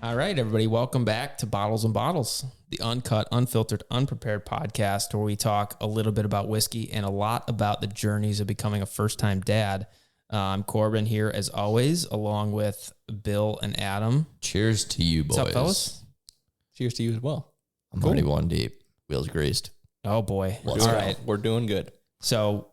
All right, everybody, welcome back to Bottles and Bottles, the uncut, unfiltered, unprepared podcast where we talk a little bit about whiskey and a lot about the journeys of becoming a first-time dad. I'm Corbin here, as always, along with Bill and Adam. Cheers to you, boys. What's up, fellas? Cheers to you as well. I'm already one deep. Wheels greased. Oh, boy. All right, we're doing good. So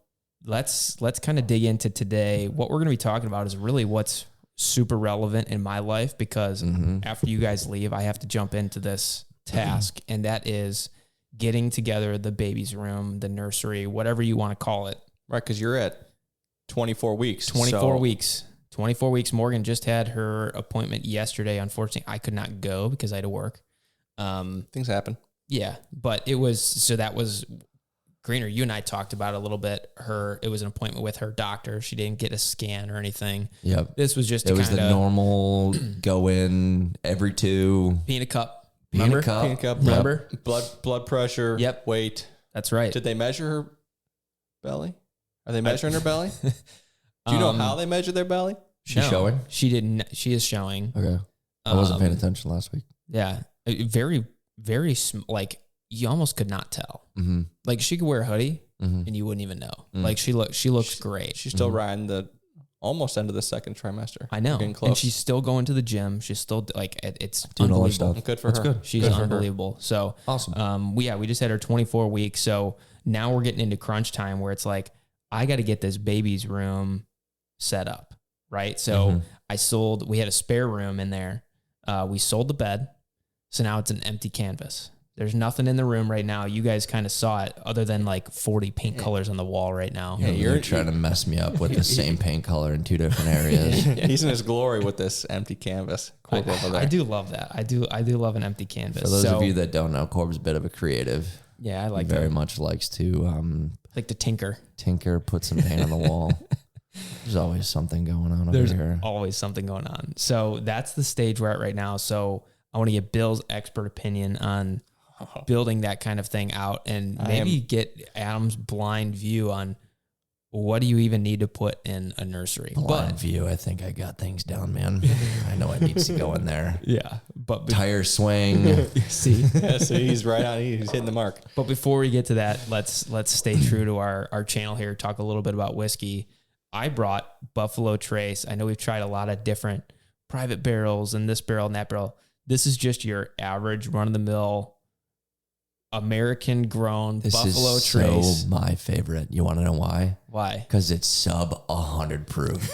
let's kind of dig into today. What we're going to be talking about is really what's super relevant in my life because after you guys leave, I have to jump into this task, and that is getting together the baby's room, the nursery, whatever you want to call it. Right, because you're at 24 weeks. 24 weeks. 24 weeks. Morgan just had her appointment yesterday. Unfortunately, I could not go because I had to work. Things happen. Yeah, but it was, so that was, Greener, you and I talked about it a little bit. It was an appointment with her doctor. She didn't get a scan or anything. Yep. This was just it was the normal go in every 2. peanut cup. Peanut Peanut cup. Remember? Blood pressure. Yep. Weight. That's right. Did they measure her belly? Are they measuring her belly? Do you know how they measure their belly? She's showing? She didn't. She is showing. Okay. I wasn't paying attention last week. Yeah. Very, very, like, you almost could not tell. Mm-hmm. Like, she could wear a hoodie and you wouldn't even know. Like, she looks great. She's still riding the almost end of the second trimester. I know. Getting close. And she's still going to the gym. She's still, like, it's doing all her unbelievable. stuff. Good for That's her. good. She's Good for her. unbelievable. So Awesome. we just had her 24 weeks. So now we're getting into crunch time where it's like, I got to get this baby's room set up, right? So we had a spare room in there. We sold the bed. So now it's an empty canvas. There's nothing in the room right now. You guys kind of saw it other than like 40 paint colors on the wall right now. Yeah, you're trying to mess me up with the same paint color in 2 different areas. He's in his glory with this empty canvas. Over there. I do love that. I do love an empty canvas. For those of you that don't know, Corb's a bit of a creative. Yeah, I like He very that. much likes to Like to tinker. put some paint on the wall. There's always something going on over here. Always something going on. So that's the stage we're at right now. So I want to get Bill's expert opinion on building that kind of thing out and maybe get Adam's blind view on what do you even need to put in a nursery. Blind view. I think I got things down, man. I know it needs to go in there. Yeah. But Tire swing. see, Yeah, so he's right on. He's hitting the mark. but before we get to that, let's stay true to our channel here. Talk a little bit about whiskey. I brought Buffalo Trace. I know we've tried a lot of different private barrels and this barrel and that barrel. This is just your average run-of-the-mill American-grown Buffalo is Trace. so my favorite. You want to know why? Why? Because it's sub 100 proof.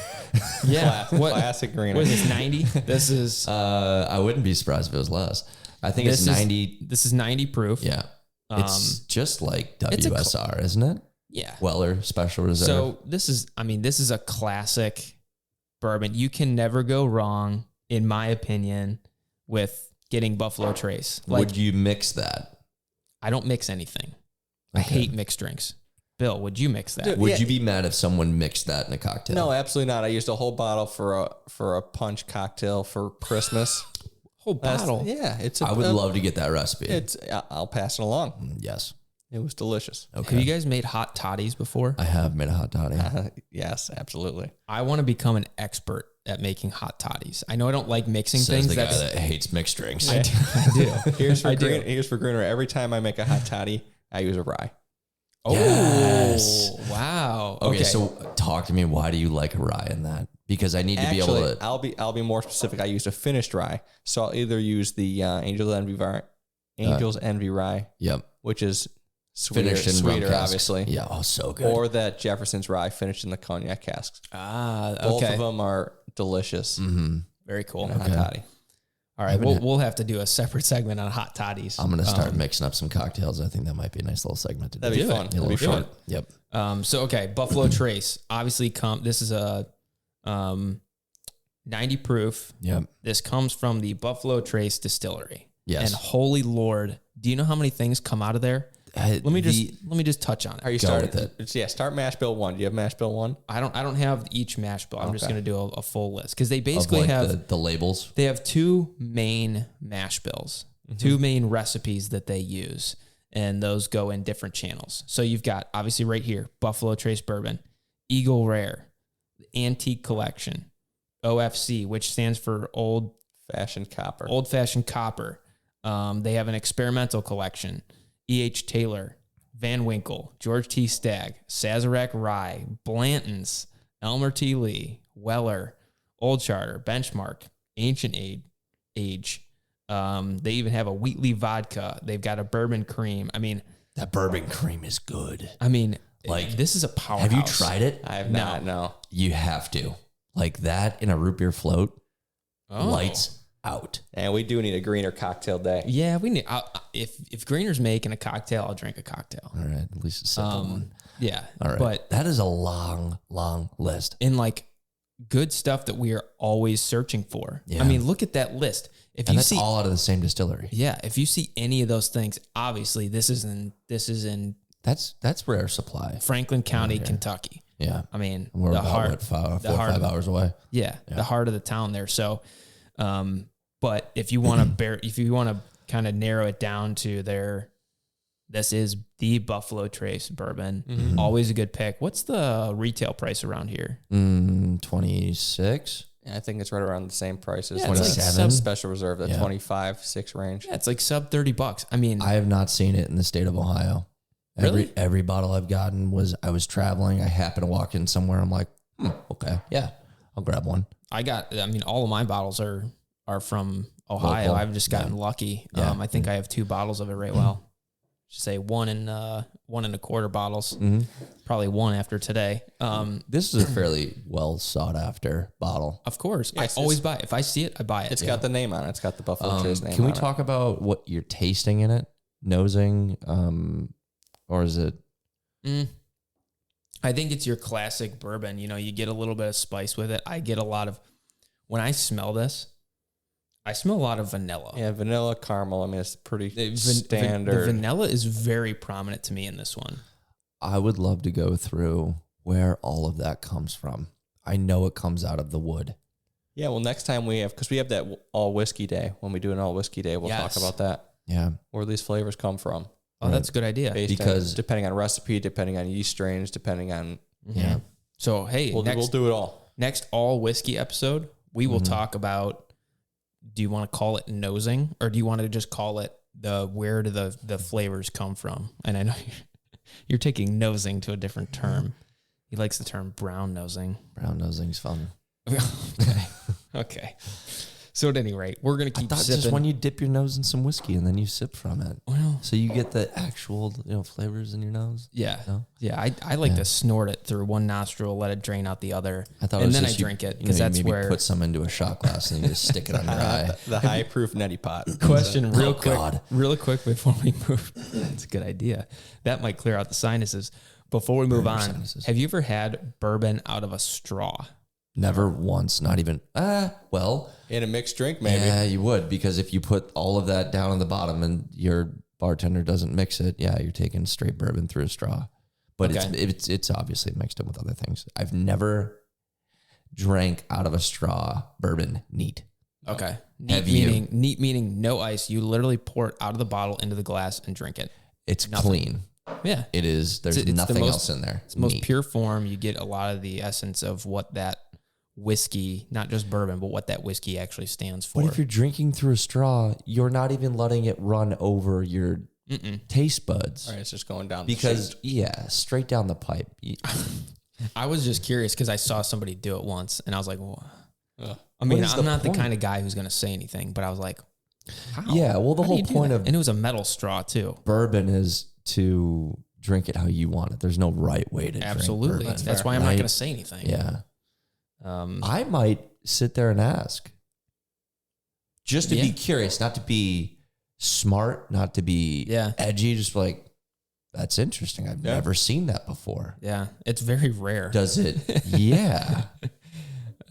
Yeah. Classic green. What is this, 90? This is I wouldn't be surprised if it was less. I think it's 90. This is 90 proof. Yeah. It's just like it's a WSR, isn't it? Yeah. Weller Special Reserve. So this is a classic bourbon. You can never go wrong, in my opinion, with getting Buffalo Trace. Like, would you mix that? I don't mix anything. I hate mixed drinks. Bill, would you mix that? Dude, Would you be mad if someone mixed that in a cocktail? No, absolutely not. I used a whole bottle for a punch cocktail for Christmas. Whole bottle. Yeah, I would love to get that recipe. I'll pass it along. Yes. It was delicious. Okay. Have you guys made hot toddies before? I have made a hot toddy. Yes, absolutely. I want to become an expert at making hot toddies. I know I don't like mixing Says things. the guy that hates mixed drinks. I do. Here's for I do. Here's for Greener. Every time I make a hot toddy, I use a rye. Oh, Yes. Wow. Okay, so talk to me. Why do you like rye in that? Because I need to be able to. I'll be more specific. I use a finished rye, so I'll either use the Angel's Envy rye, Yep. which is sweeter, Finished in rum sweeter casks. obviously. Yeah. Oh, so good. Or that Jefferson's rye finished in the cognac casks. Both Okay. of them are delicious. Very cool. in a hot toddy. All right, we'll have to do a separate segment on hot toddies. I'm going to start mixing up some cocktails. I think that might be a nice little segment to do. That'd be fun. A That'd little be fun. short. Yep. So okay, Buffalo Trace. Obviously, this is a 90 proof. Yep. This comes from the Buffalo Trace distillery. Yes. And holy Lord, do you know how many things come out of there? Let me just touch on it. Are you Go starting with it. Yeah, start mash bill 1. Do you have mash bill 1? I don't have each mash bill. I'm just Okay. going to do a full list because they Of, basically like, have the labels. they have 2 main mash bills, 2 main recipes that they use, and those go in different channels. So you've got obviously right here Buffalo Trace Bourbon, Eagle Rare, Antique Collection, OFC, which stands for Old Fashioned copper. Old-fashioned copper. They have an experimental collection. E.H. Taylor, Van Winkle, George T. Stagg, Sazerac Rye, Blanton's, Elmer T. Lee, Weller, Old Charter, Benchmark, Ancient Age. They even have a Wheatley vodka. They've got a bourbon cream. I mean, That bourbon cream is good. I mean, Like, this is a powerhouse. Have you tried it? I have not, no. You have to. Like that in a root beer float, Oh. lights out. And we do need a greener cocktail day. Yeah, we need. If Greener's making a cocktail, I'll drink a cocktail. All right, at least a simple one. Yeah, All right, but that is a long, long list. in like good stuff that we are always searching for. Yeah. I mean, look at that list. If And you that's see, all out of the same distillery. yeah, if you see any of those things, obviously this is in That's rare supply. Franklin County, Kentucky. Yeah. I mean, We're the about heart, what, 4 or the heart 5 hours away. yeah, the heart of the town there. So, but if you want to kind of narrow it down to this is the Buffalo Trace bourbon. Always a good pick. What's the retail price around here? 26. Yeah, I think it's right around the same price as Yeah, it's like 27. Special Reserve, the Yeah. 25-6 range. Yeah, it's like sub $30. I mean, I have not seen it in the state of Ohio. Really? Every bottle I've gotten I was traveling. I happened to walk in somewhere. I'm like, okay, yeah, I'll grab one. all of my bottles are from Ohio. Local. I've just gotten lucky. Yeah. I think I have 2 bottles of it right well. Should say 1 and 1.25 bottles. Probably 1 after today. This is a fairly well sought after bottle. Of course, Yes, I always buy it. If I see it, I buy it. It's got the name on it. It's got the Buffalo Trace name Can we on it. talk about what you're tasting in it? Nosing, or is it? I think it's your classic bourbon. You know, you get a little bit of spice with it. I get a lot of, when I smell this, I smell a lot of vanilla. Yeah, vanilla, caramel. I mean, it's pretty The standard. vanilla is very prominent to me in this one. I would love to go through where all of that comes from. I know it comes out of the wood. Yeah, well, next time because we have that all whiskey day. When we do an all whiskey day, we'll Yes. talk about that. Yeah. Where these flavors come from. Oh, that's a good idea. Because- depending on recipe, depending on yeast strains, depending on... Yeah. So, hey, We'll do it all. next all whiskey episode, we will talk about, do you want to call it nosing, or do you want to just call it where do the flavors come from? And I know you're taking nosing to a different term. He likes the term brown nosing. Brown nosing's fun. Okay. So at any rate, we're going to I keep thought sipping. just when you dip your nose in some whiskey and then you sip from it. Well, So you get the actual, flavors in your nose. yeah. No? Yeah. I like to snort it through one nostril, let it drain out the other. I thought, and it was then I just drink it you because that's maybe where. put some into a shot glass and you just stick it on your eye. The high proof neti pot. Question real Oh, quick, God. really quick before we move. That's a good idea. That might clear out the sinuses. Before we move on, sinuses. have you ever had bourbon out of a straw? Never once, not even. Well, In a mixed drink, maybe. yeah, you would, because if you put all of that down on the bottom and your bartender doesn't mix it, yeah, you're taking straight bourbon through a straw. But Okay. it's obviously mixed in with other things. I've never drank out of a straw bourbon neat. Okay. Have you? Neat meaning no ice. You literally pour it out of the bottle into the glass and drink it. It's Nothing. clean. Yeah. It is. There's It's the nothing most- else in there. It's the most Neat. pure form. You get a lot of the essence of what that whiskey, not just bourbon, but what that whiskey actually stands for. But if you're drinking through a straw, you're not even letting it run over your taste buds. All right, it's just going down Because, the straight down the pipe. I was just curious because I saw somebody do it once and I was like, well, Ugh. I mean, is I'm the not point? the kind of guy who's going to say anything, but I was like, how? Yeah, well, the How do whole you do point that? of and it was a metal straw too. bourbon is to drink it how you want it. There's no right way to Absolutely. drink bourbon. That's why I'm not Right? going to say anything. Yeah. Um, I might sit there and ask. Just to Yeah. be curious, not to be smart, not to be Yeah. edgy, just like, that's interesting. I've Yeah. never seen that before. yeah, it's very rare. Does it? Yeah.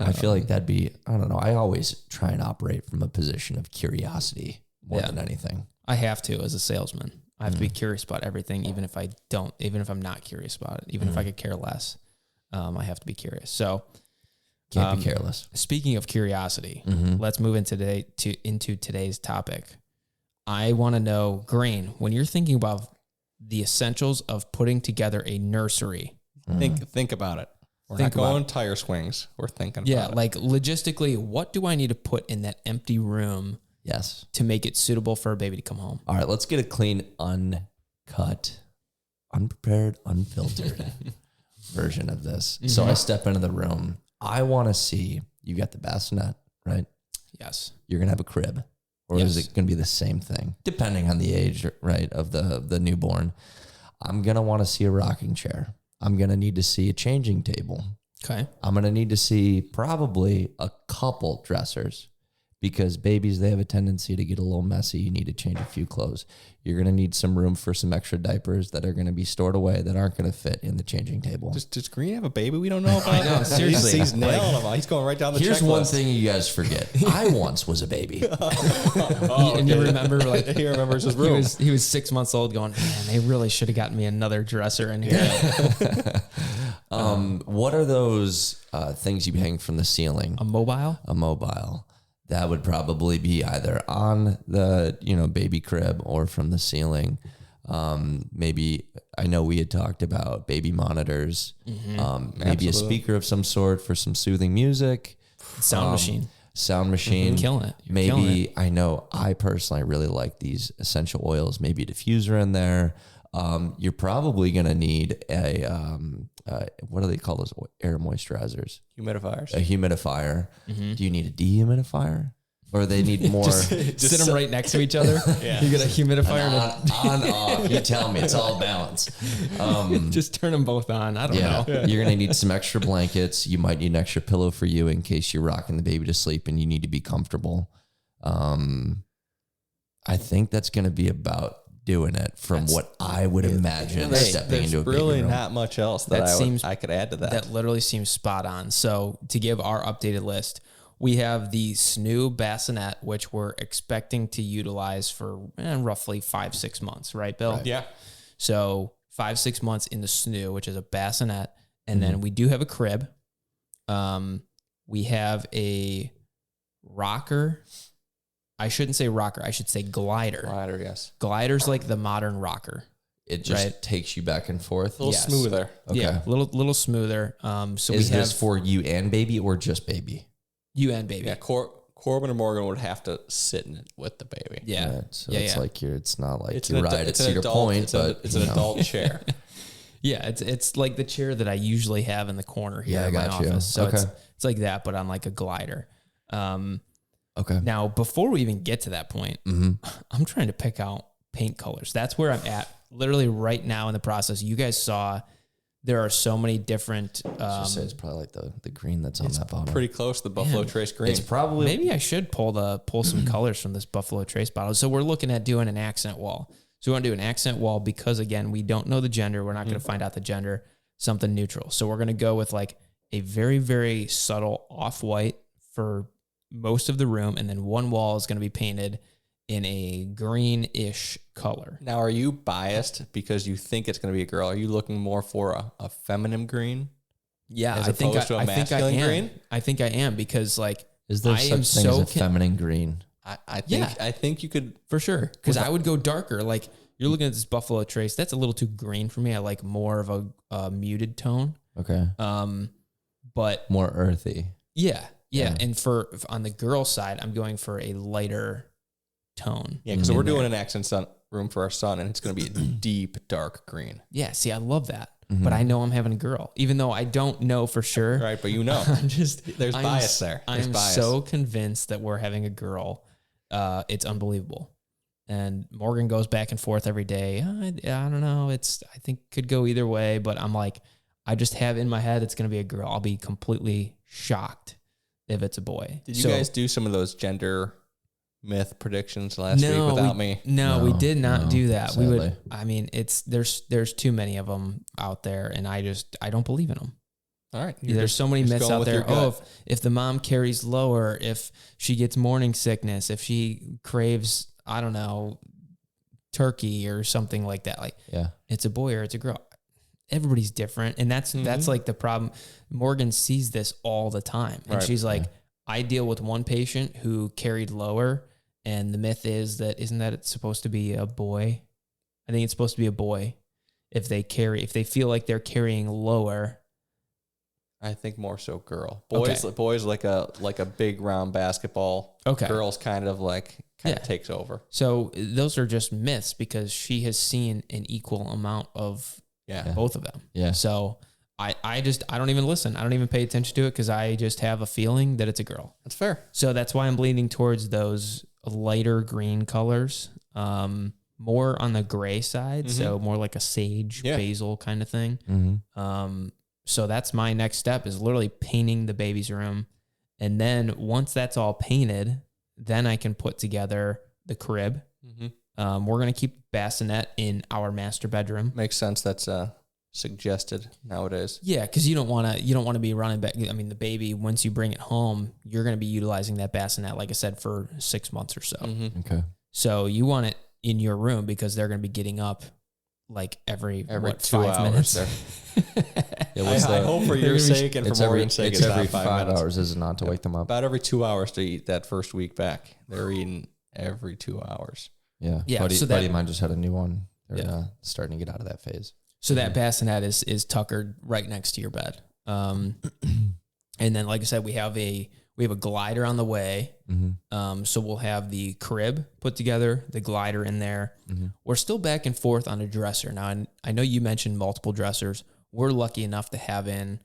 I feel like that'd be, I don't know. I always try and operate from a position of curiosity more Yeah. than anything. I have to as a salesman. I have to Mm. be curious about everything, even if I'm not curious about it, even if Mm. I could care less. I have to be curious. So, Can't be careless. speaking of curiosity, Mhm. let's move into today's topic. I want to know, Grain, when you're thinking about the essentials of putting together a nursery, Think about it. We're not going tire swings. We're thinking about Yeah, it. like logistically, what do I need to put in that empty room Yes. to make it suitable for a baby to come home? All right, let's get a clean, uncut, unprepared, unfiltered version of this. So I step into the room. I want to see, you got the bassinet, right? Yes. You're going to have a crib. Or is it going to be the same thing? Depending on the age, right, of the newborn. I'm going to want to see a rocking chair. I'm going to need to see a changing table. Okay. I'm going to need to see probably a couple dressers because babies, they have a tendency to get a little messy. You need to change a few clothes. You're going to need some room for some extra diapers that are going to be stored away that aren't going to fit in the changing table. Does Green have a baby we don't know about? I know, seriously. He's nailing them. He's going right down the Here's checklist. one thing you guys forget. I once was a baby. And you remember, like, He remembers his he room. was 6 months old going, man, they really should have gotten me another dresser in here. What are those things you hang from the ceiling? A mobile? A mobile. That would probably be either on the, baby crib or from the ceiling. Maybe, I know we had talked about baby monitors, maybe Absolutely. a speaker of some sort for some soothing music. Sound machine. Sound machine. Killing it. You're killing Maybe, I know I personally really like these essential oils, maybe a diffuser in there. You're probably going to need a, what do they call those air moisturizers? Humidifiers. A humidifier. Do you need a dehumidifier? Or they need more? Sit them right next to each other. Yeah. You get a humidifier and on, off. You tell me. It's all balance. just turn them both on. I don't know. You're going to need some extra blankets. You might need an extra pillow for you in case you're rocking the baby to sleep and you need to be comfortable. I think that's going to be about doing it from what I would imagine stepping into a baby really room. not much else that I could add to that. That literally seems spot on. So to give our updated list, we have the SNU bassinet, which we're expecting to utilize for roughly 5-6 months, right, Bill? Yeah. So 5-6 months in the SNU, which is a bassinet. And then we do have a crib. We have a rocker. I shouldn't say rocker. I should say glider. Glider, yes. Glider's like the modern rocker. It just Right. takes you back and forth. A little smoother. Okay. Yeah, little smoother. So Is we have this for you and baby or just baby? you and baby. Yeah, Corbin or Morgan would have to sit in it with the baby. Yeah. So Yeah, it's yeah. like it's not like It's you an ride adult- at Cedar Point, but it's an adult chair. Yeah, it's like the chair that I usually have in the corner here Yeah, I in my got you. office. So Okay. it's like that, but on like a glider. Okay. Now, before we even get to that point, I'm trying to pick out paint colors. That's where I'm at literally right now in the process. You guys saw there are so many different. Just say it's probably like the green that's on that bottle. Pretty close to the Buffalo Man. Trace green. It's probably Maybe I should pull some colors from this Buffalo Trace bottle. So we're looking at doing an accent wall. So we want to do an accent wall because, again, we don't know the gender. We're not going to find out the gender, something neutral. So we're going to go with like a very, very subtle off-white for most of the room. And then one wall is going to be painted in a greenish color. Now, are you biased because you think it's going to be a girl? Are you looking more for a feminine green? Yeah, As I think opposed to a I think I masculine am. green? I think I am because like is there I am such thing so as a feminine green? I think you could. for sure because I would go darker. Like you're looking at this Buffalo Trace, that's a little too green for me. I like more of a muted tone. Okay. But More earthy. yeah. And for on the girl side, I'm going for a lighter tone. Yeah, because we're doing an accent room for our son, and it's going to be a deep, dark green. Yeah, see, I love that. But I know I'm having a girl, even though I don't know for sure. Right, but you know. I'm just There's bias there. There's I'm bias. so convinced that we're having a girl. It's unbelievable. And Morgan goes back and forth every day. I don't know. I think could go either way, but I'm like, I just have in my head it's going to be a girl. I'll be completely shocked if it's a boy. Did you guys do some of those gender myth predictions last week without me? No, we did not do that. sadly. We would. I mean, there's too many of them out there, and I don't believe in them. All right. There's so many myths going out with there. your gut. Oh, if the mom carries lower, if she gets morning sickness, if she craves, I don't know, turkey or something like that. Like, Yeah. it's a boy or it's a girl. Everybody's different, and that's like the problem. Morgan sees this all the time, and Right. she's like, I deal with one patient who carried lower, and the myth is that isn't that it's supposed to be a boy? I think it's supposed to be a boy if they feel like they're carrying lower. I think more so girl. Boys like a big round basketball. Okay. Girls kind of takes over. So those are just myths because she has seen an equal amount of both of them. Yeah. So I don't even listen. I don't even pay attention to it because I just have a feeling that it's a girl. That's fair. So that's why I'm leaning towards those lighter green colors, more on the gray side. So more like a sage basil kind of thing. So that's my next step is literally painting the baby's room. And then once that's all painted, then I can put together the crib. We're going to keep bassinet in our master bedroom. Makes sense. That's suggested nowadays. Yeah, because you don't want to be running back. I mean, the baby, once you bring it home, you're going to be utilizing that bassinet, like I said, for 6 months or so. Okay. So you want it in your room because they're going to be getting up like every 2 5 minutes. There. I hope for your sake and for Morgan's sake, it's every 5 hours, is it not, to wake them up? About every 2 hours to eat that first week back. They're eating every 2 hours. Yeah. Buddy of mine just had a new one. They're starting to get out of that phase. So that bassinet is tuckered right next to your bed. And then, like I said, we have a glider on the way. So we'll have the crib put together, the glider in there. We're still back and forth on a dresser. Now, I know you mentioned multiple dressers. We're lucky enough to have in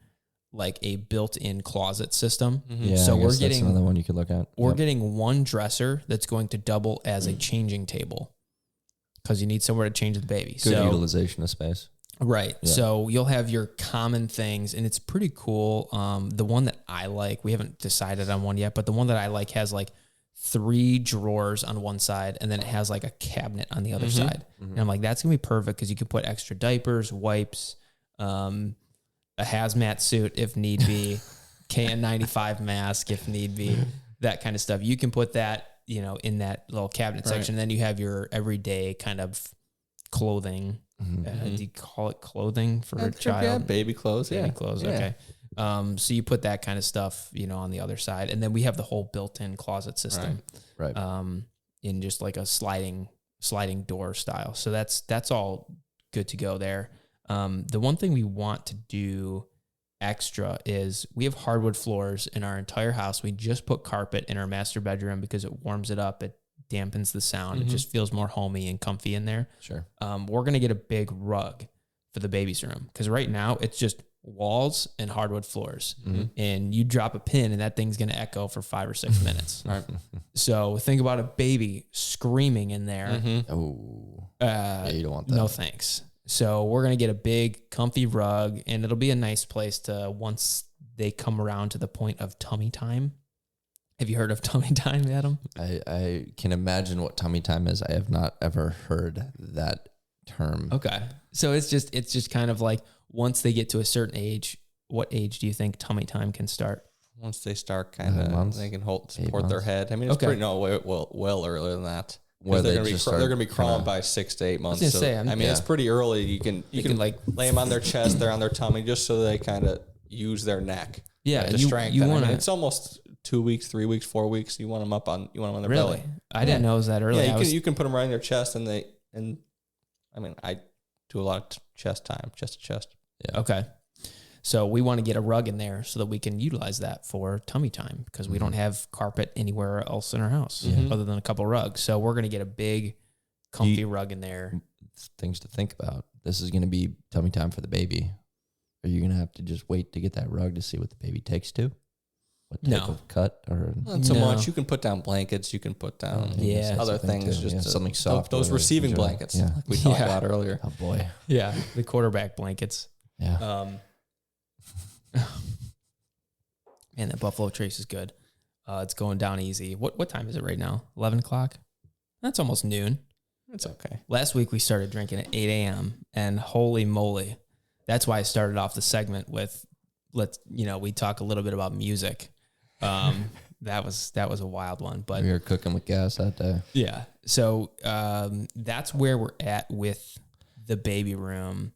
like a built-in closet system. Yeah, so that's another one you could look at. We're getting one dresser that's going to double as a changing table because you need somewhere to change the baby. Good utilization of space. Right. Yeah. So you'll have your common things and it's pretty cool. The one that I like, we haven't decided on one yet, but the one that I like has like 3 drawers on one side and then it has like a cabinet on the other side. And I'm like, that's going to be perfect because you can put extra diapers, wipes, a hazmat suit if need be, KN95 mask if need be, that kind of stuff. You can put that, in that little cabinet section. And then you have your everyday kind of clothing. Do you call it clothing for a child? Yeah, baby clothes. Baby clothes. Okay. So you put that kind of stuff, on the other side, and then we have the whole built-in closet system, right? In just like a sliding door style. So that's all good to go there. The one thing we want to do extra is we have hardwood floors in our entire house. We just put carpet in our master bedroom because it warms it up. It dampens the sound. It just feels more homey and comfy in there. Sure. We're going to get a big rug for the baby's room because right now it's just walls and hardwood floors. And you drop a pin and that thing's going to echo for 5 or 6 minutes. Right. So think about a baby screaming in there. Oh, you don't want that. No thanks. So we're going to get a big comfy rug and it'll be a nice place to, once they come around to the point of tummy time. Have you heard of tummy time, Adam? I can imagine what tummy time is. I have not ever heard that term. Okay. So it's just kind of like once they get to a certain age, what age do you think tummy time can start? Once they start kind of, they can support their head. I mean, it's pretty, well earlier than that. Where they're going to be crawling by 6 to 8 months. I was gonna say, it's pretty early. You can like lay them on their chest, they're on their tummy, just so they kind of use their neck. Yeah, to strengthen. It's almost 2 weeks, 3 weeks, 4 weeks. You want them on their belly. I didn't know it was that early. Yeah, you can put them right on their chest, and I do a lot of chest time, chest to chest. Yeah. Okay. So we want to get a rug in there so that we can utilize that for tummy time because we don't have carpet anywhere else in our house other than a couple rugs. So we're going to get a big, comfy rug in there. Things to think about. This is going to be tummy time for the baby. Are you going to have to just wait to get that rug to see what the baby takes to? What type of cut? Or not so much. You can put down blankets. You can put down other things. Just something soft. Those receiving blankets like we talked about earlier. Oh, boy. Yeah, the quarterback blankets. Yeah. Man, that Buffalo Trace is good. It's going down easy. What time is it right now? 11 o'clock? That's almost noon. It's okay. Last week we started drinking at 8 a.m. and holy moly. That's why I started off the segment with we talk a little bit about music. That was a wild one, but we were cooking with gas that day. Yeah. So that's where we're at with the baby room.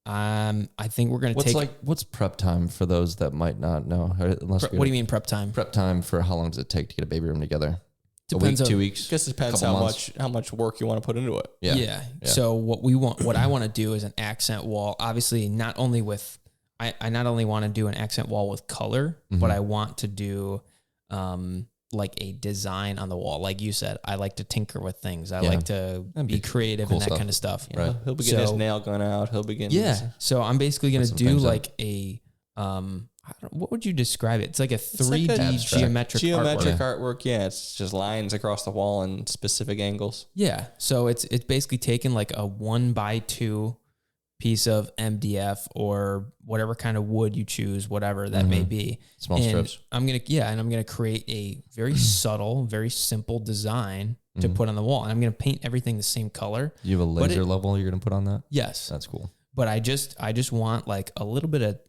I think we're going to what's prep time for those that might not know? What do you mean prep time? Prep time for how long does it take to get a baby room together? Depends a week, 2 weeks? I guess it depends how much work you want to put into it. Yeah. So what I want to do is an accent wall, obviously not only with I not only want to do an accent wall with color, but I want to do like a design on the wall. Like you said, I like to tinker with things. I like to be creative and that kind of stuff. Yeah, right. He'll begin his nail gun out. He'll begin. Yeah. So I'm basically going to do like a, what would you describe it? It's like a 3D like geometric artwork. Yeah. It's just lines across the wall in specific angles. Yeah. So it's basically taken like a 1x2 piece of MDF or whatever kind of wood you choose, whatever that may be. Small strips. I'm going to create a very subtle, very simple design to put on the wall. And I'm going to paint everything the same color. You have a laser level you're going to put on that? Yes. That's cool. But I just want like a little bit of,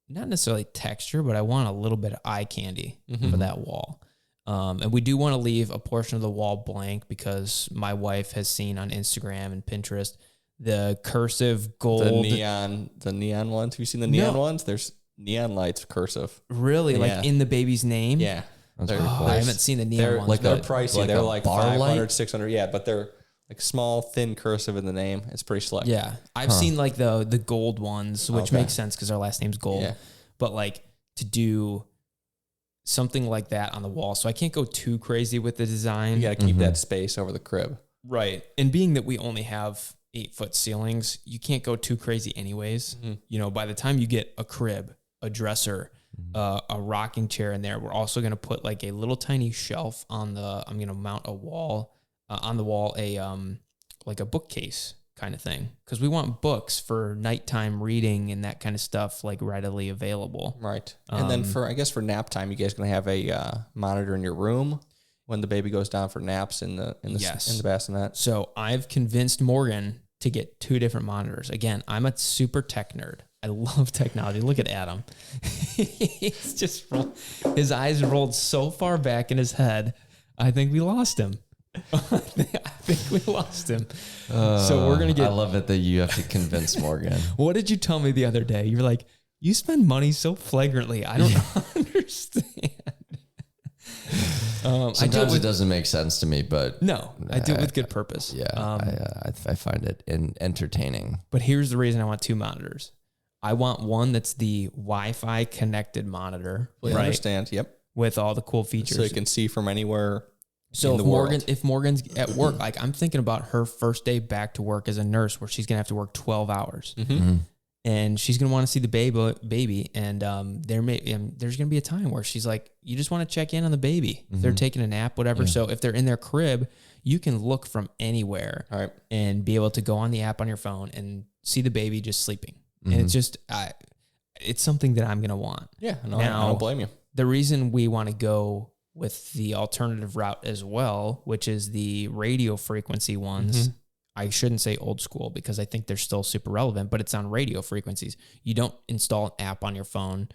not necessarily texture, but I want a little bit of eye candy for that wall. And we do want to leave a portion of the wall blank because my wife has seen on Instagram and Pinterest the cursive gold, the neon ones. Have you seen the neon ones? There's neon lights cursive. Really, like in the baby's name. Yeah, I haven't seen the neon ones. Like they're pricey. Like they're like 500, 600. Yeah, but they're like small, thin cursive in the name. It's pretty slick. Yeah, I've seen like the gold ones, which makes sense because our last name's Gold. Yeah. But like to do something like that on the wall, so I can't go too crazy with the design. You got to keep that space over the crib, right? And being that we only have 8-foot ceilings, you can't go too crazy anyways. You know, by the time you get a crib, a dresser, a rocking chair in there, we're also going to put like a little tiny shelf I'm going to mount a wall, on the wall, like a bookcase kind of thing. Cause we want books for nighttime reading and that kind of stuff, like readily available. Right. And then for nap time, you guys going to have a monitor in your room when the baby goes down for naps in the bassinet. So I've convinced Morgan to get 2 different monitors. Again, I'm a super tech nerd. I love technology. Look at Adam. He's just his eyes rolled so far back in his head. I think we lost him. I think we lost him. So we're going to get... I love it that you have to convince Morgan. What did you tell me the other day? You were like, you spend money so flagrantly. I don't understand. Sometimes it doesn't make sense to me, but no, I do it with good purpose. Yeah, I find it entertaining. But here's the reason I want 2 monitors. I want one that's the Wi-Fi connected monitor. I understand. Yep. With all the cool features, so you can see from anywhere. So if Morgan's at work, like I'm thinking about her first day back to work as a nurse, where she's gonna have to work 12 hours. And she's going to want to see the baby. And there's going to be a time where she's like, you just want to check in on the baby. If they're taking a nap, whatever. Yeah. So if they're in their crib, you can look from anywhere and be able to go on the app on your phone and see the baby just sleeping. And it's just, it's something that I'm going to want. Yeah. No, now, I don't blame you. The reason we want to go with the alternative route as well, which is the radio frequency ones, I shouldn't say old school because I think they're still super relevant, but it's on radio frequencies. You don't install an app on your phone.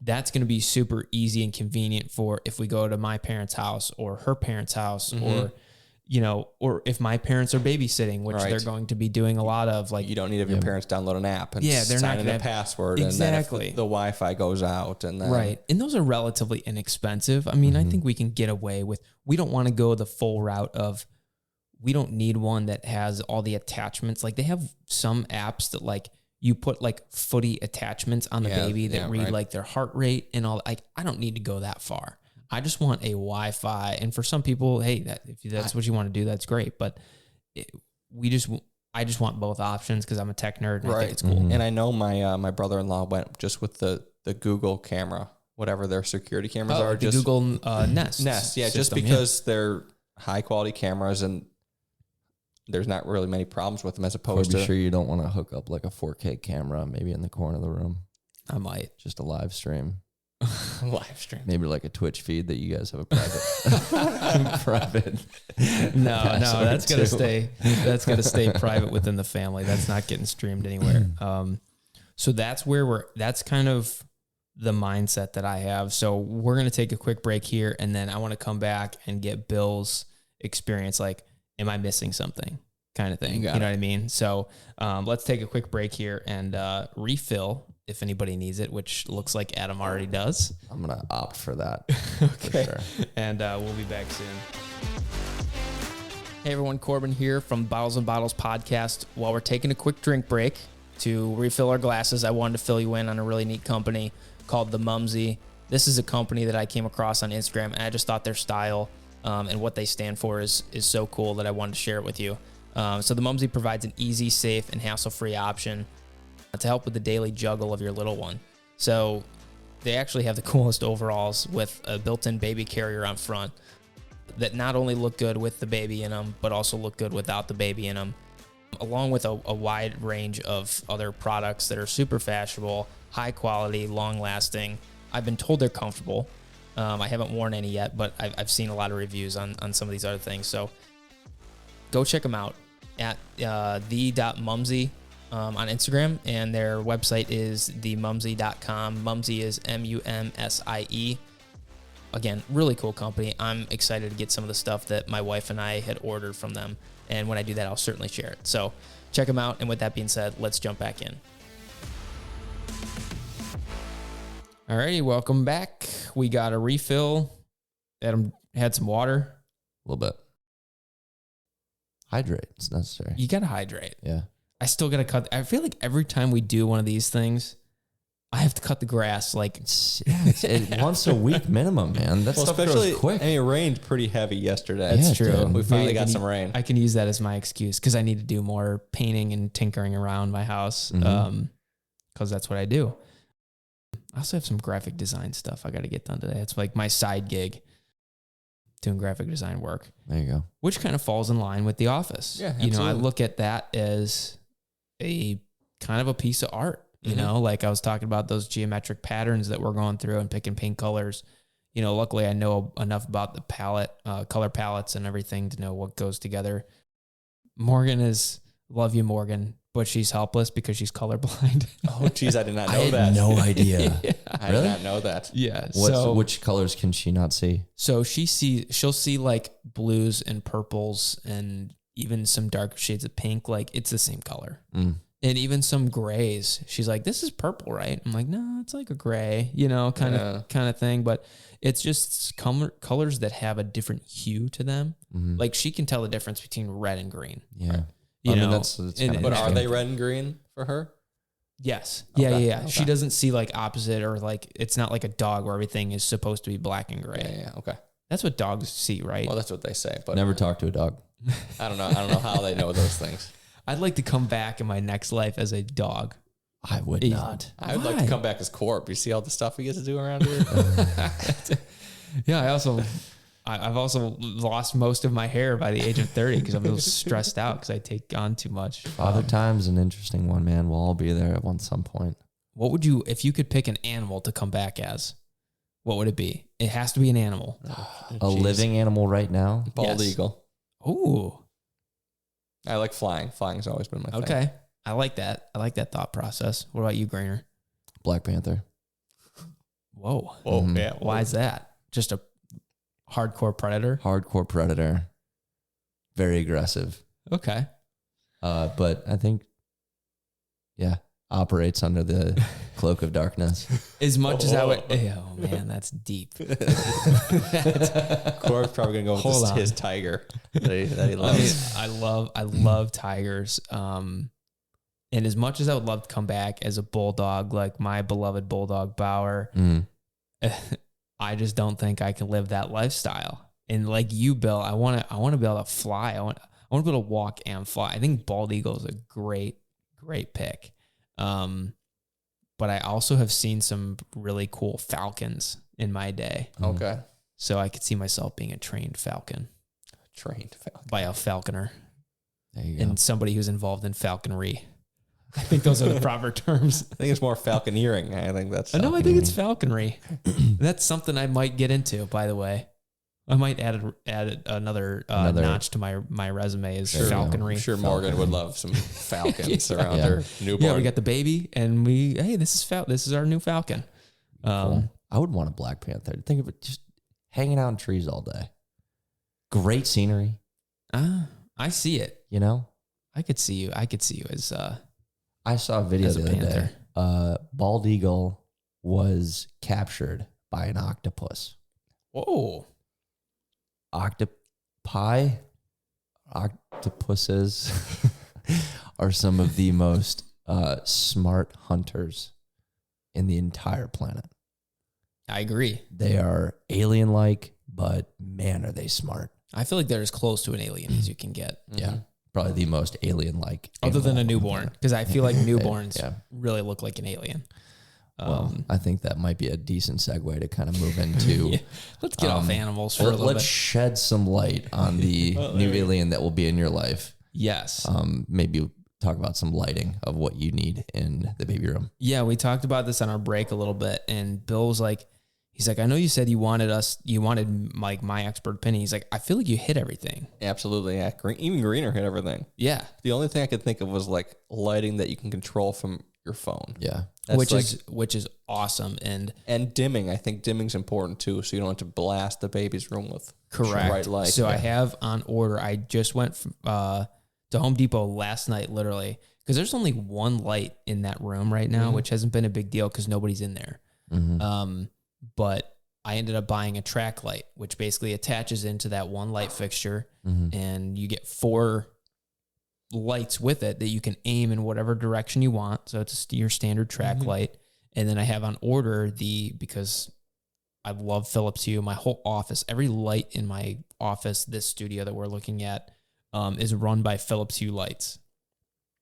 That's going to be super easy and convenient for if we go to my parents' house or her parents' house or, you know, or if my parents are babysitting, which they're going to be doing a lot of. Like, you don't need to have your parents download an app and they're sign in a password. Exactly. And then if the Wi-Fi goes out and then. And those are relatively inexpensive. I mean, I think we can get away with, we don't want to go the full route of, we don't need one that has all the attachments. Like they have some apps that like you put like footy attachments on the baby that read like their heart rate and all. Like I don't need to go that far. I just want a Wi-Fi. And for some people, hey, if that's what you want to do, that's great. But I just want both options because I'm a tech nerd and I think it's cool. And I know my brother-in-law went just with the Google camera, whatever their security cameras are. The Google Nest. Yeah, system, just because they're high quality cameras and there's not really many problems with them as opposed to... sure you don't want to hook up like a 4K camera maybe in the corner of the room. I might. Just a live stream. Live stream. Maybe like a Twitch feed that you guys have a private. No, that's going to stay private within the family. That's not getting streamed anywhere. So that's kind of the mindset that I have. So we're going to take a quick break here and then I want to come back and get Bill's experience. Like, am I missing something kind of thing? You know what I mean? So let's take a quick break here and refill if anybody needs it, which looks like Adam already does. I'm going to opt for that. Okay. For sure. And we'll be back soon. Hey everyone, Corbin here from Bottles and Bottles podcast. While we're taking a quick drink break, to refill our glasses, I wanted to fill you in on a really neat company called The Mumsy. This is a company that I came across on Instagram, and I just thought their style and what they stand for is so cool that I wanted to share it with you. So The Mumsy provides an easy, safe, and hassle-free option to help with the daily juggle of your little one. So they actually have the coolest overalls with a built-in baby carrier on front that not only look good with the baby in them, but also look good without the baby in them, along with a wide range of other products that are super fashionable, high quality, long lasting. I've been told they're comfortable. I haven't worn any yet, but I've seen a lot of reviews on some of these other things. So go check them out at the.mumsy on Instagram, and their website is themumsy.com. Mumsy is MUMSIE. Again, really cool company. I'm excited to get some of the stuff that my wife and I had ordered from them. And when I do that, I'll certainly share it. So check them out. And with that being said, let's jump back in. Alrighty, welcome back. We got a refill. Adam had some water. A little bit. Hydrate. It's necessary. You got to hydrate. Yeah. I still got to cut. I feel like every time we do one of these things, I have to cut the grass like it's once a week minimum, man. That's stuff goes quick. I mean, it rained pretty heavy yesterday. That's true. We finally got some rain. I can use that as my excuse because I need to do more painting and tinkering around my house because that's what I do. I also have some graphic design stuff I got to get done today. It's like my side gig, doing graphic design work. There you go. Which kind of falls in line with The Office. Yeah, absolutely. I look at that as a kind of a piece of art. Like I was talking about those geometric patterns that we're going through and picking paint colors. Luckily I know enough about the palette, color palettes and everything to know what goes together. Morgan love you, Morgan, but she's helpless because she's colorblind. Oh, geez, I did not know I that. had no idea. Yeah. I did not know that. Yeah. Which colors can she not see? So she'll see like blues and purples and even some dark shades of pink. Like it's the same color. And even some grays. She's like, this is purple, right? I'm like, no, it's like a gray, kind of thing. But it's just colors that have a different hue to them. Mm-hmm. Like she can tell the difference between red and green. Yeah. That's but are they red and green for her? Yes. Okay. Yeah. Okay. She doesn't see like opposite or like, it's not like a dog where everything is supposed to be black and gray. Yeah. Okay. That's what dogs see, right? Well, that's what they say, but never talk to a dog. I don't know how they know those things. I'd like to come back in my next life as a dog. I would not. I would like to come back as Corp. You see all the stuff he gets to do around here? Yeah, I've also lost most of my hair by the age of 30 because I'm a little stressed out because I take on too much. Father Time's an interesting one, man. We'll all be there at some point. What would you, if you could pick an animal to come back as, what would it be? It has to be an animal. A living animal right now? Bald eagle. Ooh. I like flying. Flying's always been my thing. Okay. I like that. I like that thought process. What about you, Grainer? Black Panther. Whoa. Mm-hmm. Yeah. Why is that? Just a hardcore predator? Hardcore predator. Very aggressive. Okay. But I think, operates under the cloak of darkness. As much as I would... Oh, man, that's deep. Corp's probably going to go with his tiger that he loves. I love tigers. And as much as I would love to come back as a bulldog, like my beloved bulldog Bauer, I just don't think I can live that lifestyle. And like you, Bill, I want to be able to fly. I want to be able to walk and fly. I think bald eagle is a great pick. But I also have seen some really cool falcons in my day. Okay. So I could see myself being a trained falcon. By a falconer. There you go. And somebody who's involved in falconry. I think those are the proper terms. I think it's more falconeering. I think that's... No, I think it's falconry. That's something I might get into, by the way. I might add another notch to my resume is falconry. I'm sure Morgan would love some falcons around her newborn. Yeah, we got the baby, and this is our new falcon. Cool. I would want a Black Panther. Think of it just hanging out in trees all day. Great scenery. I see it. I could see you as I saw a video the other day. Bald eagle was captured by an octopus. Whoa. Octopuses are some of the most smart hunters in the entire planet. I agree. They are alien-like, but man, are they smart. I feel like they're as close to an alien as you can get. Yeah. Probably the most alien-like. Other than a newborn, because I feel like newborns really look like an alien. Well, I think that might be a decent segue to kind of move into. Let's get off animals for a little bit. Let's shed some light on the new alien that will be in your life. Yes. Maybe talk about some lighting of what you need in the baby room. Yeah, we talked about this on our break a little bit, and Bill was like, he's like, I know you said you wanted like my expert opinion. He's like, I feel like you hit everything. Absolutely. Yeah. Even Greener hit everything. Yeah. The only thing I could think of was like lighting that you can control from your phone. Yeah. Which is awesome. And dimming. I think dimming's important too, so you don't have to blast the baby's room with bright light. So I have on order, I just went to Home Depot last night, literally, because there's only one light in that room right now, which hasn't been a big deal because nobody's in there. But I ended up buying a track light, which basically attaches into that one light fixture, and you get 4 lights with it that you can aim in whatever direction you want. So it's your standard track light. And then I have on order because I love Philips Hue, my whole office, every light in my office, this studio that we're looking at, is run by Philips Hue lights.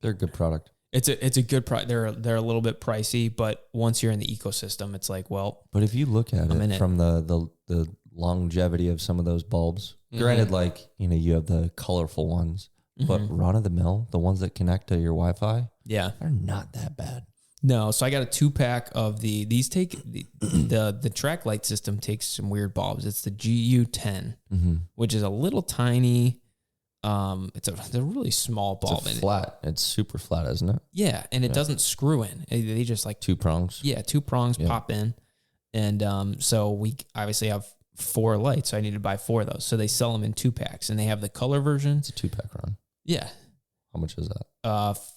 They're a good product. It's a good product. They're a little bit pricey, but once you're in the ecosystem, it's like, well. But if you look at it from the longevity of some of those bulbs, granted, like, you have the colorful ones, but run of the mill, the ones that connect to your Wi-Fi, they're not that bad. No, so I got a 2-pack of these take the track light system takes some weird bulbs. It's the GU10, which is a little tiny. It's a really small bulb. It's flat. It's super flat, isn't it? Yeah, and it doesn't screw in. They just like 2 prongs. Yeah, 2 prongs pop in, and so we obviously have 4 lights. So I need to buy 4 of those. So they sell them in 2-packs, and they have the color version. It's a 2-pack run. Yeah. How much is that?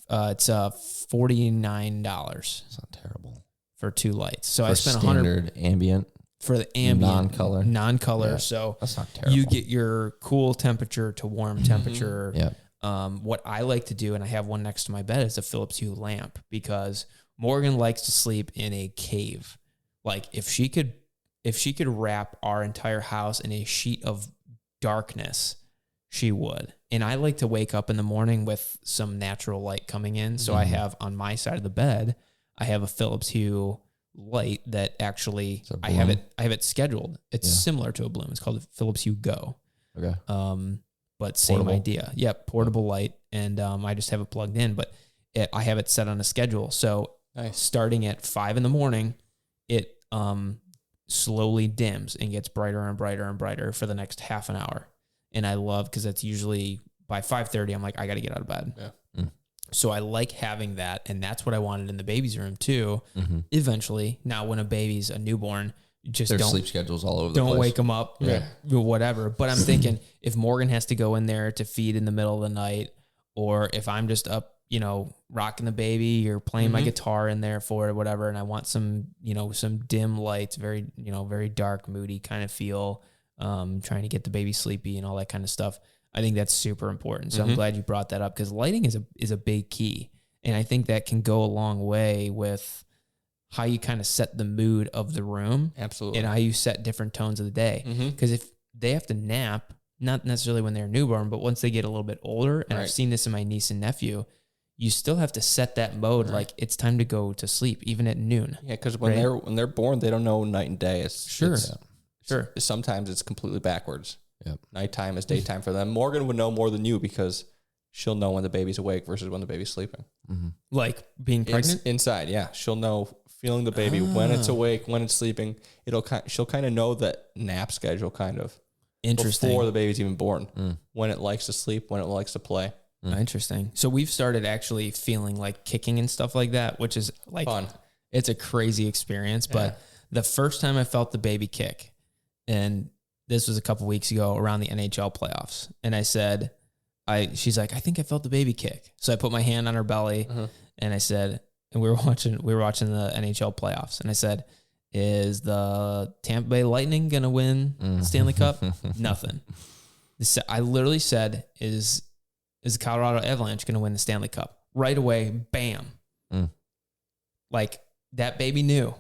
It's $49. It's not terrible for 2 lights. So for I spent standard ambient for the ambient non-color. Yeah, so that's not terrible. You get your cool temperature to warm temperature. Yeah. What I like to do, and I have one next to my bed, is a Philips Hue lamp, because Morgan likes to sleep in a cave. Like if she could wrap our entire house in a sheet of darkness, she would. And I like to wake up in the morning with some natural light coming in. So I have on my side of the bed, I have a Philips Hue light that actually I have it scheduled. It's similar to a Bloom. It's called a Philips Hue Go. Okay. But same idea. Yep, portable light, and I just have it plugged in. But I have it set on a schedule. So starting at 5 a.m, it slowly dims and gets brighter and brighter and brighter for the next half an hour. And I love, because that's usually by 5:30, I'm like, I got to get out of bed. Yeah. So I like having that, and that's what I wanted in the baby's room too. Eventually, now when a baby's a newborn, just their sleep schedules all over the place. Don't wake them up, whatever. But I'm thinking if Morgan has to go in there to feed in the middle of the night, or if I'm just up, rocking the baby or playing my guitar in there for it, whatever, and I want some dim lights, very dark, moody kind of feel, trying to get the baby sleepy and all that kind of stuff. I think that's super important. So I'm glad you brought that up, because lighting is a big key. And I think that can go a long way with how you kind of set the mood of the room. Absolutely. And how you set different tones of the day. Because if they have to nap, not necessarily when they're newborn, but once they get a little bit older, and I've seen this in my niece and nephew, you still have to set that mode like it's time to go to sleep, even at noon. Yeah, because when they're born, they don't know night and day. Sure. Sometimes it's completely backwards. Yep. Nighttime is daytime for them. Morgan would know more than you, because she'll know when the baby's awake versus when the baby's sleeping. Like being pregnant? Inside, yeah. She'll know, feeling the baby, when it's awake, when it's sleeping. She'll kind of know that nap schedule kind of. Interesting. Before the baby's even born. When it likes to sleep, when it likes to play. Interesting. So we've started actually feeling like kicking and stuff like that, which is like fun. It's a crazy experience. But the first time I felt the baby kick, and this was a couple weeks ago around the NHL playoffs, and I said, she's like, I think I felt the baby kick. So I put my hand on her belly, and I said, and we were watching the NHL playoffs, and I said, is the Tampa Bay Lightning going to win the Stanley Cup? Nothing. I literally said, is the Colorado Avalanche going to win the Stanley Cup? Right away, bam. like that baby knew.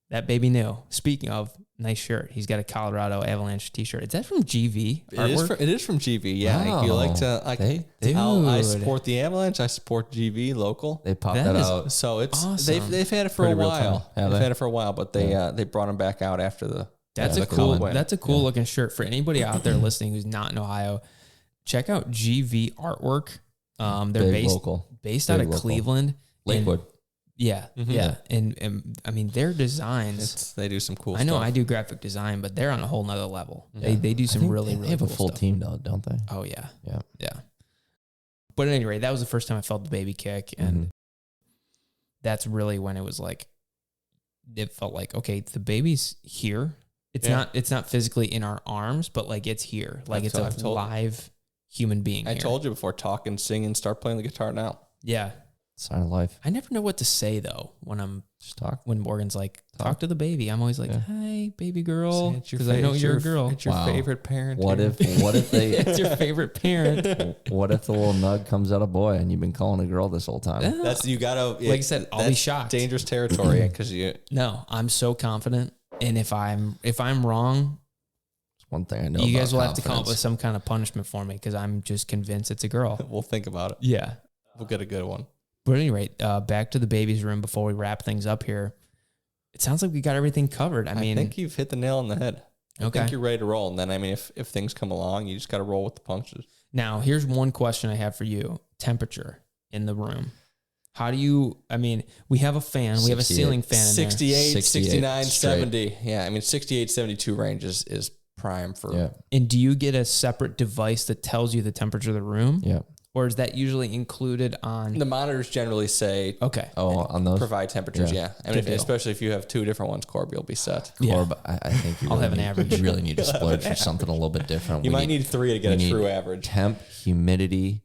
That baby knew. Speaking of, nice shirt. He's got a Colorado Avalanche t-shirt. Is that from GV? It is from GV. Yeah. Wow. If you like to, I support the Avalanche. I support GV local. They popped that out. So it's awesome. they've had it for a while. They've had it for a while, but they brought them back out after the. That's a cool looking shirt. For anybody out there listening who's not in Ohio, check out GV artwork. They're based out of Cleveland. Lakewood. Yeah. And I mean, their designs. They do some cool stuff. I know I do graphic design, but they're on a whole nother level. Yeah. They do some really they have cool a full stuff. team though, don't they? Oh yeah. Yeah. But at any rate, that was the first time I felt the baby kick. And that's really when it was like, it felt like, okay, the baby's here. It's not physically in our arms, but like it's here. Like it's a live human being. I told you before, talk and sing and start playing the guitar now. Yeah. Sign of life. I never know what to say though when I'm just talk. When Morgan's like, talk to the baby. I'm always like, hi, baby girl, because I know you're a girl. It's your favorite parent. What if they? It's your favorite parent. What if the little nug comes out a boy and you've been calling a girl this whole time? That's you gotta. Like I said, I'll be shocked. Dangerous territory because you. No, I'm so confident, and if I'm wrong, one thing I know. You guys will have to come up with some kind of punishment for me because I'm just convinced it's a girl. We'll think about it. Yeah, we'll get a good one. But at any rate, back to the baby's room before we wrap things up here. It sounds like we got everything covered. I mean, I think you've hit the nail on the head. Okay. I think you're ready to roll. And then, I mean, if things come along, you just got to roll with the punches. Now, here's one question I have for you. Temperature in the room. How do you, I mean, we have a fan. We have a ceiling fan in 68, 69, straight. 70. Yeah, I mean, 68, 72 range is prime for. Yeah. And do you get a separate device that tells you the temperature of the room? Yeah. Or is that usually included on... The monitors generally say... Okay. Oh, on those? Provide temperatures, yeah. I mean, especially if you have two different ones, Corby will be set. Corb, I think I'll have an average. You really need to splurge for something a little bit different. You might need 3 to get a true average. Temp, humidity.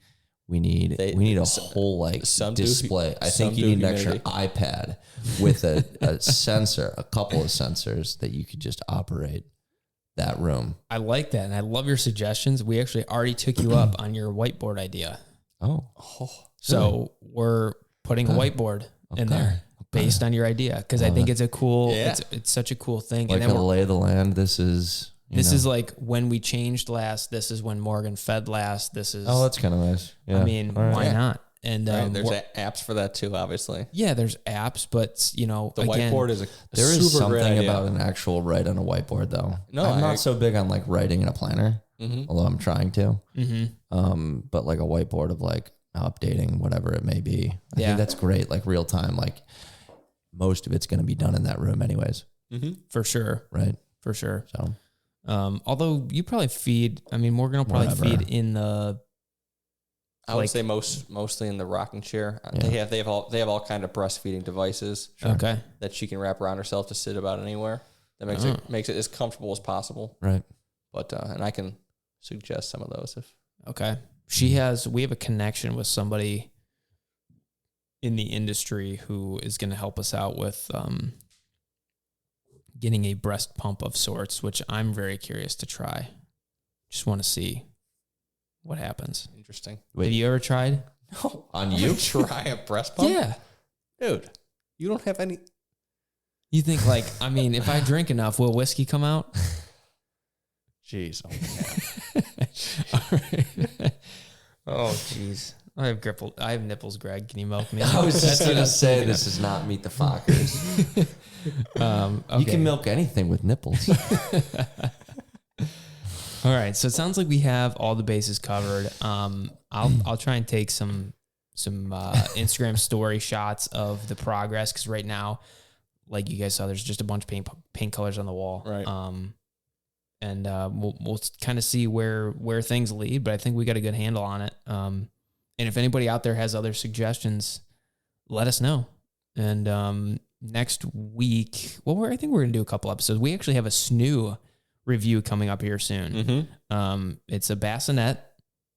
We need a whole display. I think you need an extra iPad with a sensor, a couple of sensors that you could just operate that room. I like that. And I love your suggestions. We actually already took you up on your whiteboard idea. Oh. So we're putting a whiteboard in there based on your idea. Cause I think it's a cool, it's such a cool thing. Like and then a lay of the land. This is like when we changed last, this is when Morgan fed last. This is, that's kind of nice. Yeah. I mean, why not? And there's apps for that too, obviously. Yeah, there's apps, but the whiteboard is there is something about an actual write on a whiteboard, though. No, I'm not so big on like writing in a planner, although I'm trying to. But like a whiteboard of like updating whatever it may be, I think that's great. Like real time, like most of it's going to be done in that room, anyways. For sure, right? For sure. So, although you probably feed, I mean, Morgan will probably feed in the. I would say mostly in the rocking chair. Yeah. They have all kind of breastfeeding devices. Okay. That she can wrap around herself to sit about anywhere. That makes it as comfortable as possible. Right. But and I can suggest some of those if. Okay. We have a connection with somebody in the industry who is going to help us out with getting a breast pump of sorts, which I'm very curious to try. Just want to see what happens. Interesting. Have you ever tried? No. On you? Try a breast pump? Yeah. Dude, you don't have any. You think like, I mean, if I drink enough, will whiskey come out? Jeez. All right. Oh, jeez. I have nipples, Greg. Can you milk me? I was just going to say, this is not Meet the Fockers. Okay. You can milk anything with nipples. All right, so it sounds like we have all the bases covered. I'll try and take some Instagram story shots of the progress because right now, like you guys saw, there's just a bunch of paint colors on the wall. Right. And we'll kind of see where things lead, but I think we got a good handle on it. And if anybody out there has other suggestions, let us know. And next week, I think we're gonna do a couple episodes. We actually have a snoo review coming up here soon. It's a bassinet.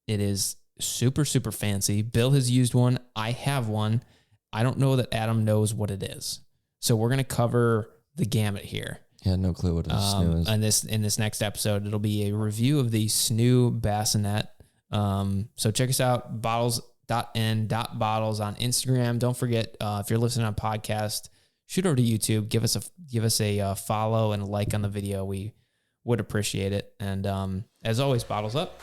It is super, super fancy. Bill has used one. I have one. I don't know that Adam knows what it is. So we're going to cover the gamut here. Yeah, no clue what a snoo is. And in this next episode, it'll be a review of the snoo bassinet. So check us out. Bottles bottles on Instagram. Don't forget, if you're listening on podcast, shoot over to YouTube. Give us a follow and a like on the video. We would appreciate it. And as always, bottles up.